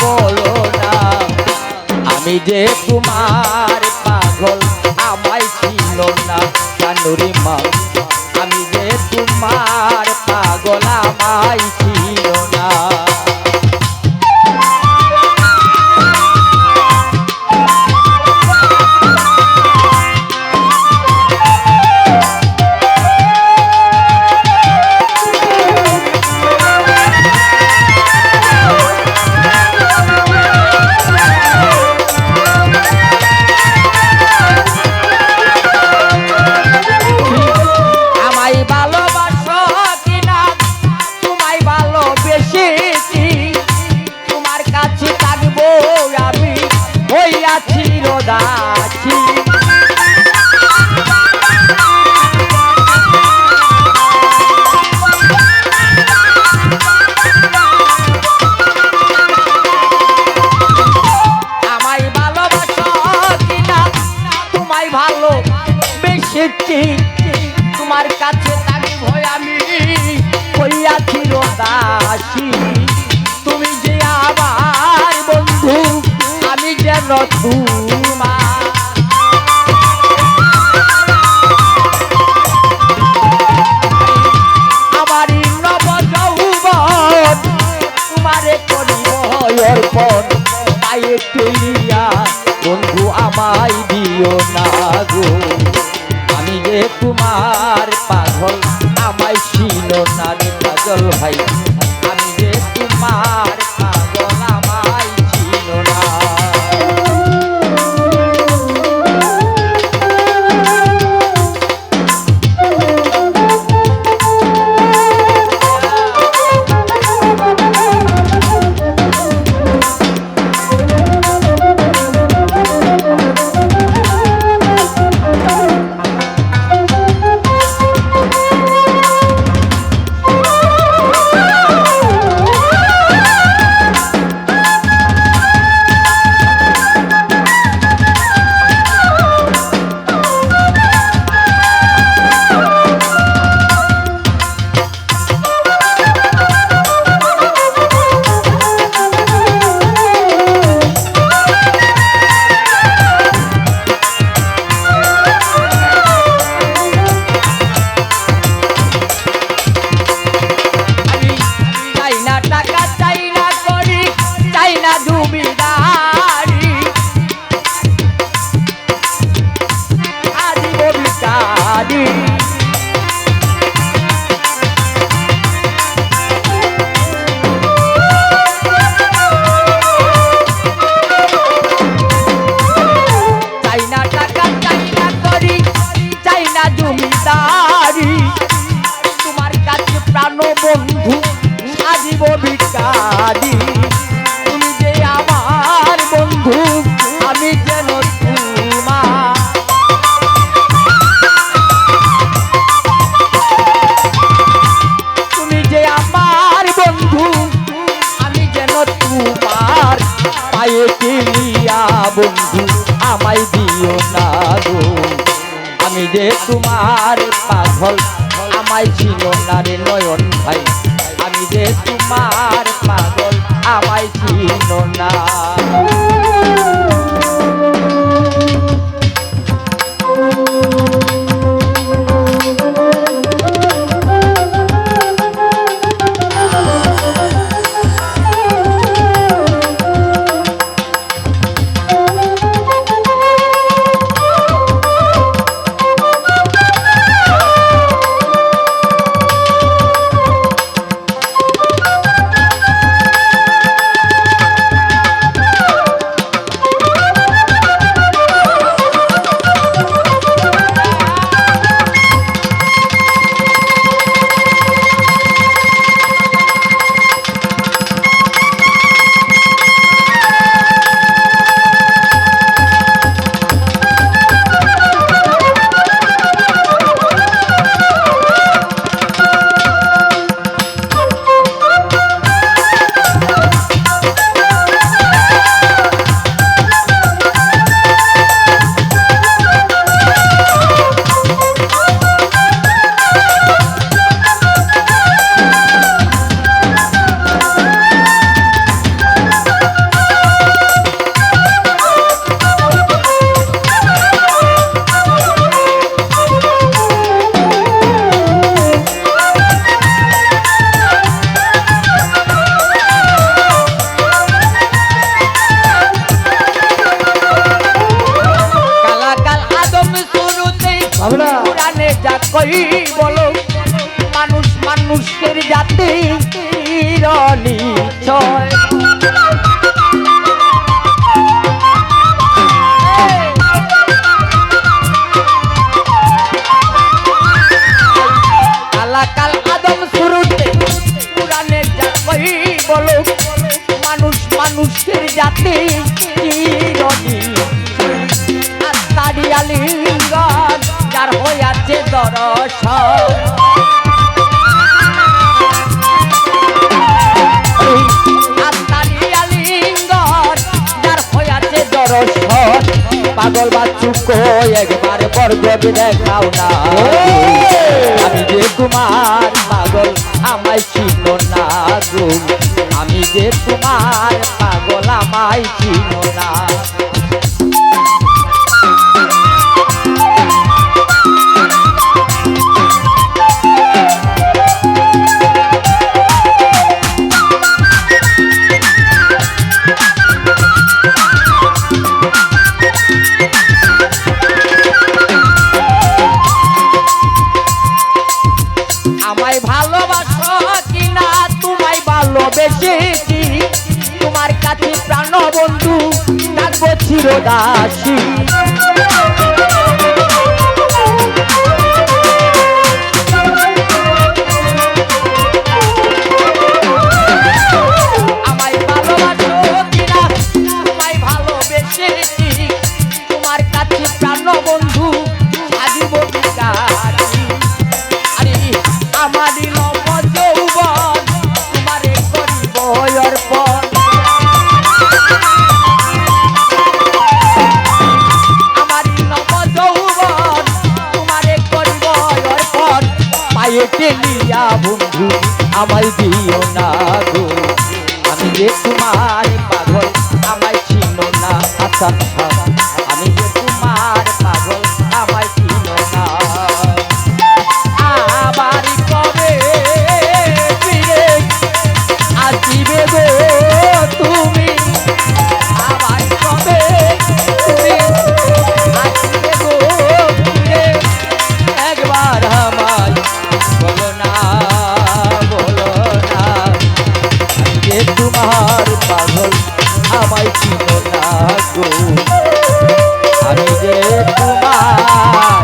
বলো না আমি যে তোমার পাগল আমায় ছিল না জানুরি মা আমি যে তোমার পাগল আমায় ছিল না তোমার কাছে থাকব আমি হইয়াছি দাসী তুমি যে আমার বন্ধু আমি যেন তোমার আমারই নব যৌবন তোমারে করিব অর্পণ তাই তুলিয়া বন্ধু আমায় দিও না গো আমি যে তোমার পাগল আমায় ছিল না রে কাজল ভাই আমি যে তোমার পাগল আমায় ছিল না বন্ধু আজীব ভিখারি তুমি যে আমার বন্ধু আমি যেন তোমার তুমি যে আমার বন্ধু আমি যেন তোমার পায়ে কিলিয়া বন্ধু আমায় দিও না গো আমি যে তোমার পাগল আমায় ছিল না রে নয়ন ভাই আমি যে তোমার পাগল আমায় ছিল না পাগল বাচ্চু কই একবার বরগদ দেখাও না আমি যে তোমার পাগল আমায় চিনো না গো আমি যে তোমার পাগল আমায় চিনো না আমায় ভালোবাসো কিনা তোমায় ভালোবেসেছি তোমার কাছে প্রাণ বন্ধু থাকবো চিরদাসী আমায় ভালোবাসো কিনা তোমায় ভালোবেসেছি তোমার কাছে প্রাণ বন্ধু থাকিব বিকাশী আমারি নব যৌবন তোমারে করিব অর্পণ আমারি নব যৌবন তোমারে করিব অর্পণ পায়ে টেলিয়া বন্ধু আমায় দিও না গো আমি যে তোমার পাগল আমায় চিনো না আচ্ছা আমি যে তোমার পাগল আমায় চিনো না আবার কবে ফিরে আসিবে গো তুমি আবার কবে তুমি আসিবে গো ফিরে একবার আমায় বলো না আমি যে তোমার পাগল আমায় চিনো না গো আমি যে তোমার